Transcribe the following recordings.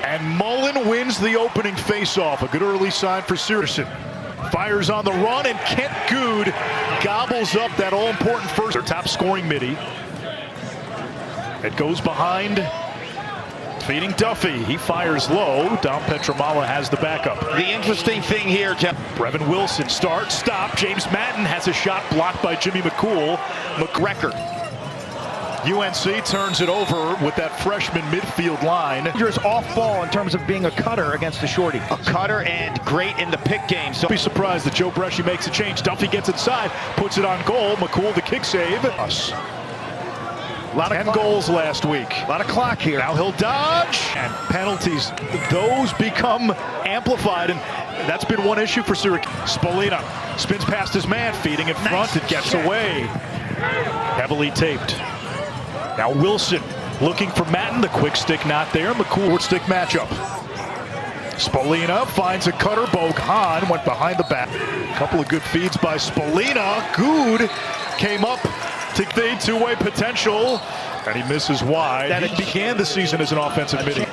And Mullen wins the opening faceoff. A good early sign for Syracuse. Fires on the run, and Kent Good gobbles up that all-important first. Their top scoring midi. It goes behind, feeding Duffy. He fires low. Dom Petramala has the backup. The interesting thing here, Jeff. Brevin Wilson starts, stop. James Madden has a shot blocked by Jimmy McCool. McRecord. UNC turns it over with that freshman midfield line. Dangerous off ball in terms of being a cutter against a shorty. A cutter and great in the pick game. So be surprised that Joe Bresci makes a change. Duffy gets inside, puts it on goal. McCool the kick save. A lot of 10 goals last week. A lot of clock here. Now he'll dodge, and penalties, those become amplified, and that's been one issue for Syracuse. Spolina spins past his man, feeding in front. It gets away. Heavily taped. Now Wilson looking for Madden. The quick stick not there. McCool stick matchup. Spolina finds a cutter. Bogan went behind the back. A couple of good feeds by Spolina. Good came up to the two-way potential, and he misses wide. He began the season as an offensive midi.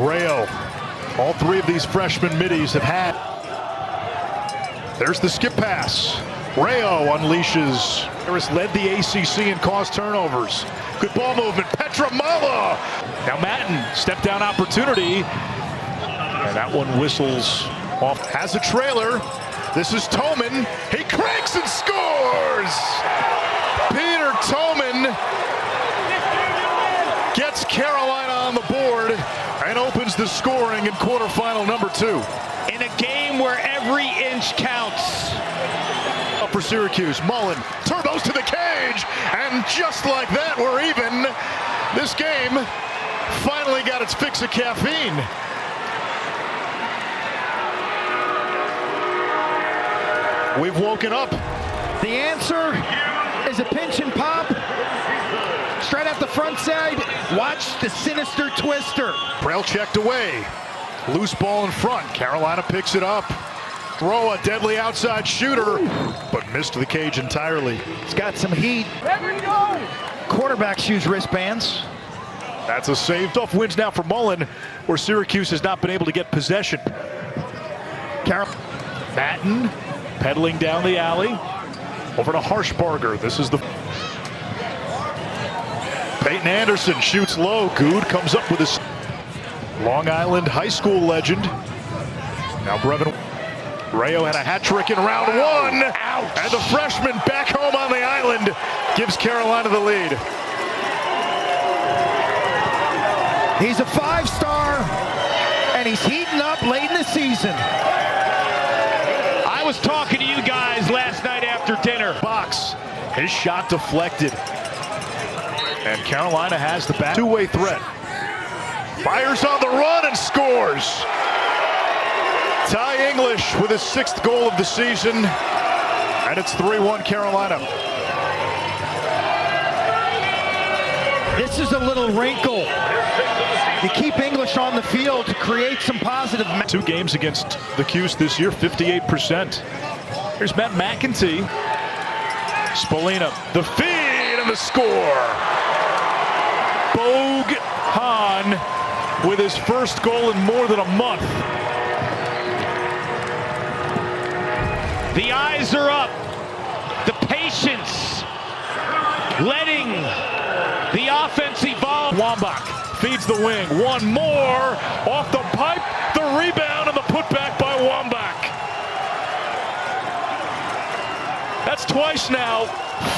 Rayo. All three of these freshman middies have had. There's the skip pass. Rayo unleashes. Harris led the ACC in caused turnovers. Good ball movement. Petramala. Now Madden, step down opportunity. And that one whistles off. Has a trailer. This is Toman. He cranks and scores. Peter Toman gets Carolina on the board and opens the scoring in quarterfinal number 2. In a game where every inch counts. For Syracuse, Mullen turbos to the cage, and just like that, we're even. This game finally got its fix of caffeine. We've woken up. The answer is a pinch and pop. Straight at the front side. Watch the sinister twister. Braille checked away. Loose ball in front. Carolina picks it up. Throw a deadly outside shooter, but missed the cage entirely. It's got some heat. Quarterbacks use wristbands. That's a save. Tough wins now for Mullen, where Syracuse has not been able to get possession. Madden pedaling down the alley. Over to Harshbarger. This is the... Peyton Anderson shoots low. Good comes up with his... Long Island high school legend. Now Brevin... Rayo had a hat trick in round 1. Ouch. And the freshman back home on the island gives Carolina the lead. He's a 5-star, and he's heating up late in the season. I was talking to you guys last night after dinner. Box, his shot deflected. And Carolina has the bat. Two-way threat. Fires on the run and scores. Ty English with his 6th goal of the season, and it's 3-1 Carolina. This is a little wrinkle. You keep English on the field to create some positive. 2 games against the Cuse this year, 58%. Here's Matt McEntee. Spolina, the feed and the score. Bogan with his first goal in more than a month. The eyes are up. The patience. Letting the offense evolve. Wambach feeds the wing. One more. Off the pipe. The rebound and the putback by Wambach. That's twice now.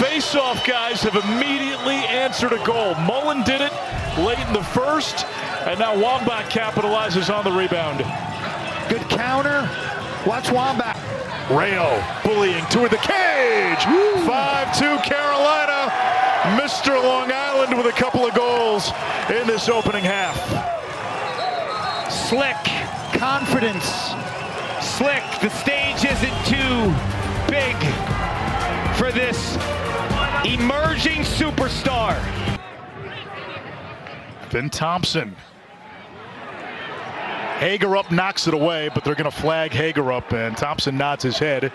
Face-off guys have immediately answered a goal. Mullen did it late in the first, and now Wambach capitalizes on the rebound. Good counter. Watch Wambach. Rayo bullying toward the cage. 5-2 Carolina. Mr. Long Island with a couple of goals in this opening half. Slick. Confidence. Slick. The stage isn't too big for this emerging superstar. Finn Thompson. Hager up knocks it away, but they're going to flag Hager up, and Thompson nods his head.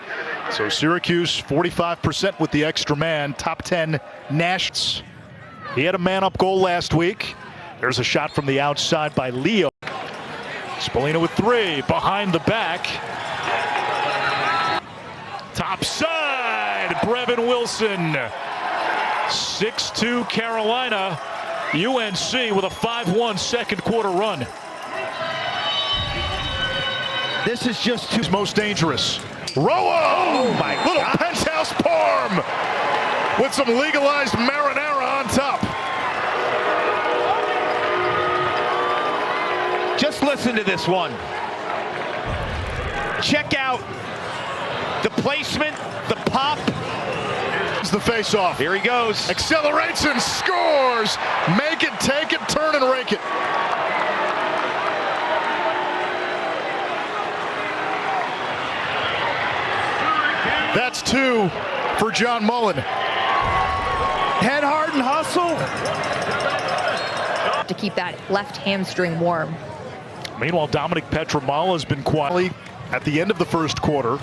So Syracuse 45% with the extra man, top 10 Nationals. He had a man-up goal last week. There's a shot from the outside by Leo. Spolina with three, behind the back. Top side, Brevin Wilson. 6-2 Carolina. UNC with a 5-1 second quarter run. This is just too most dangerous. Roa! my little gosh. penthouse parm with some legalized marinara on top. Just listen to this one. Check out the placement, the pop. It's the face-off. Here he goes. Accelerates and scores. Make it, take it, turn and rake it. That's two for John Mullen. head hard and hustle. To keep that left hamstring warm. Meanwhile, Dominic Petramala has been quietly at the end of the first quarter.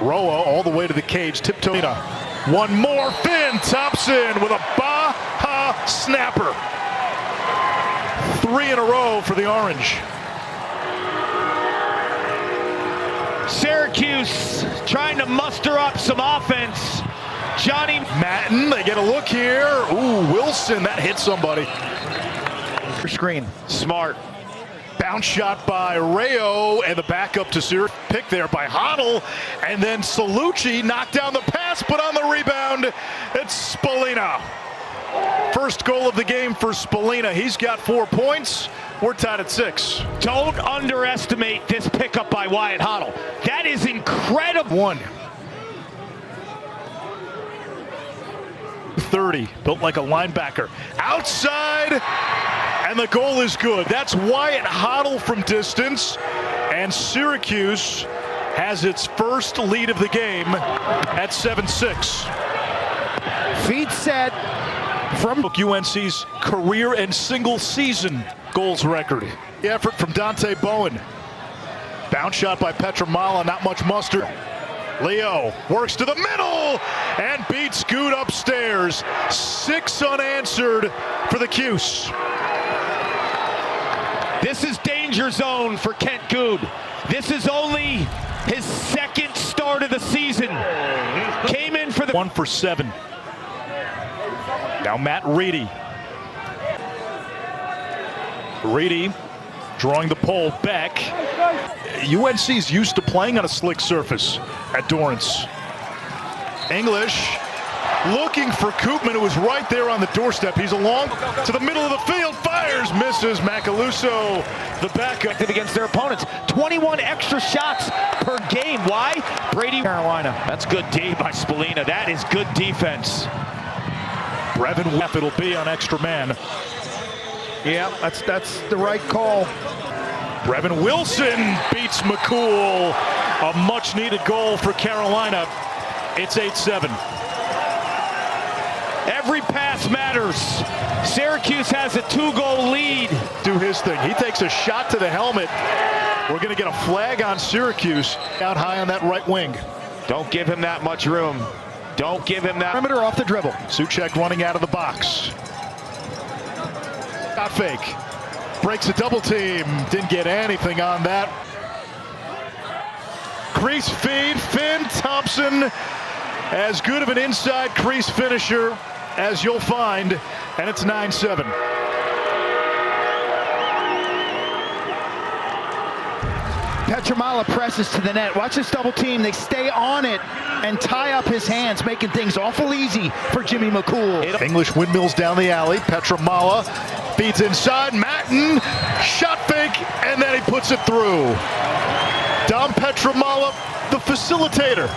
Roa all the way to the cage, tiptoeing. One more, Finn Thompson with a Baja snapper. 3 in a row for the Orange. Syracuse trying to muster up some offense. Johnny Matten, they get a look here. Ooh, Wilson, that hit somebody. Screen. Smart. Bounce shot by Rayo, and the backup to Syracuse. Pick there by Hoddle, and then Salucci knocked down the pass, but on the rebound, it's Spolina. First goal of the game for Spolina. He's got 4 points. We're tied at 6. Don't underestimate this pickup by Wyatt Hoddle. That is incredible. 1. 30, built like a linebacker. Outside, and the goal is good. That's Wyatt Hoddle from distance, and Syracuse has its first lead of the game at 7-6. Feet set from UNC's career and single season goals record. The effort from Dante Bowen. Bounce shot by Petramala, not much mustard. Leo works to the middle and beats Good upstairs. 6 unanswered for the Cuse. This is danger zone for Kent Good. This is only his second start of the season. Came in for the 1 for 7. Now Matt Reedy. Reedy drawing the pole back. UNC's used to playing on a slick surface at Dorrance. English looking for Koopman, who was right there on the doorstep. He's along to the middle of the field, fires, misses. Macaluso, the backup. against their opponents. 21 extra shots per game. Why? Brady Carolina. That's good D by Spolina. That is good defense. Brevin, it'll be on extra man. yeah, that's the right call. Brevin Wilson beats McCool. A much needed goal for Carolina. It's 8-7. Every pass matters. Syracuse has a 2-goal lead. Do his thing. He takes a shot to the helmet. We're going to get a flag on Syracuse out high on that right wing. Don't give him that much room. Don't give him that. Perimeter off the dribble. Suchek running out of the box. Got fake. Breaks a double team. Didn't get anything on that. Crease feed. Finn Thompson. As good of an inside crease finisher as you'll find. And it's 9-7. Petramala presses to the net. Watch this double team. They stay on it and tie up his hands, making things awful easy for Jimmy McCool. English windmills down the alley. Petramala feeds inside. Matten, shot fake, and then he puts it through. Dom Petramala, the facilitator.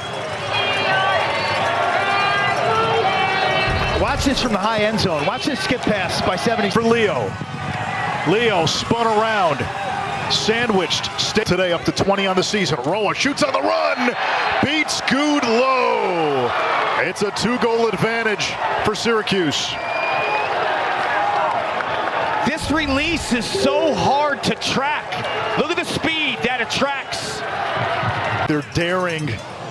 Watch this from the high end zone. Watch this skip pass by 70. For Leo. Leo spun around. Sandwiched today, up to 20 on the season. Roa shoots on the run, beats Good low. It's a 2-goal advantage for Syracuse. This release is so hard to track. Look at the speed that attracts. They're daring.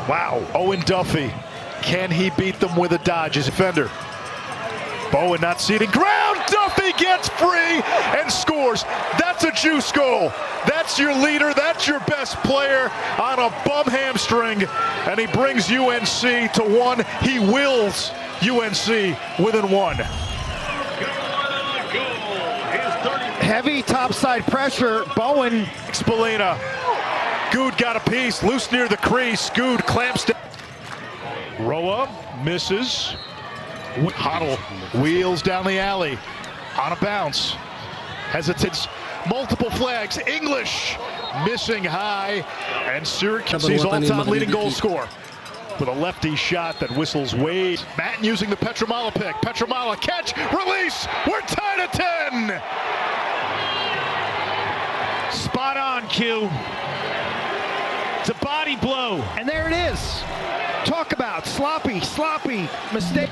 Wow. Owen Duffy. Can he beat them with a dodge as a defender? Bowen not ceding ground. Duffy he gets free and scores. That's a juice goal. That's your leader. That's your best player on a bum hamstring. And he brings UNC to one. He wills UNC within one. Heavy topside pressure. Bowen. Spallina. Good got a piece. Loose near the crease. Good clamps down. Roa misses. Hoddle wheels down the alley. On a bounce. Hesitates. Multiple flags. English missing high. And Syracuse's all-time leading goal scorer with a lefty shot that whistles wide. Matt using the Petramala pick. Petramala catch, release. We're tied at 10. Spot on, Q. It's a body blow. And there it is. Talk about sloppy mistake.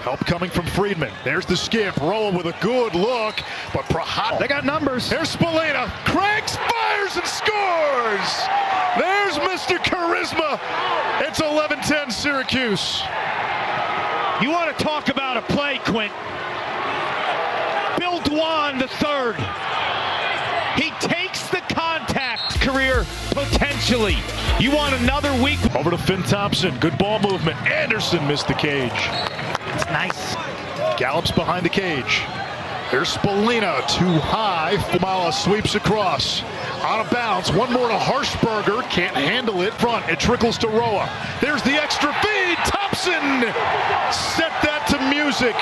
Help coming from Friedman. There's the skip. Roa with a good look, but Prahad. They got numbers. There's Spallina. Cranks, fires, and scores. There's Mr. Charisma. It's 11-10 Syracuse. You want to talk about a play, Quint? Bill Dwan III. He takes the contact career potentially. You want another week? Over to Finn Thompson. Good ball movement. Anderson missed the cage. It's nice. Gallops behind the cage. There's Spallina. Too high. Mala sweeps across. On a bounce. One more to Harshberger. Can't handle it. Front. It trickles to Roa. There's the extra feed. Thompson set that to music.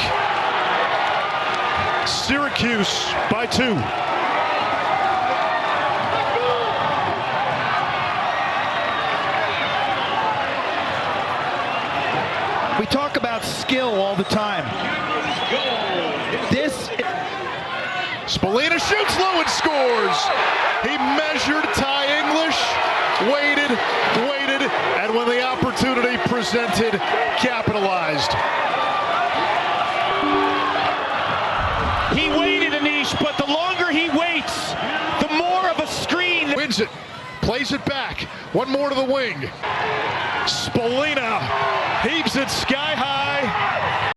Syracuse by 2. We talk about skill all the time. Spallina shoots low and scores. He measured Ty English, waited, and when the opportunity presented, capitalized. He waited, Anish, but the longer he waits, the more of a screen. Wins it, plays it back. One more to the wing. Spallina heaves it sky high.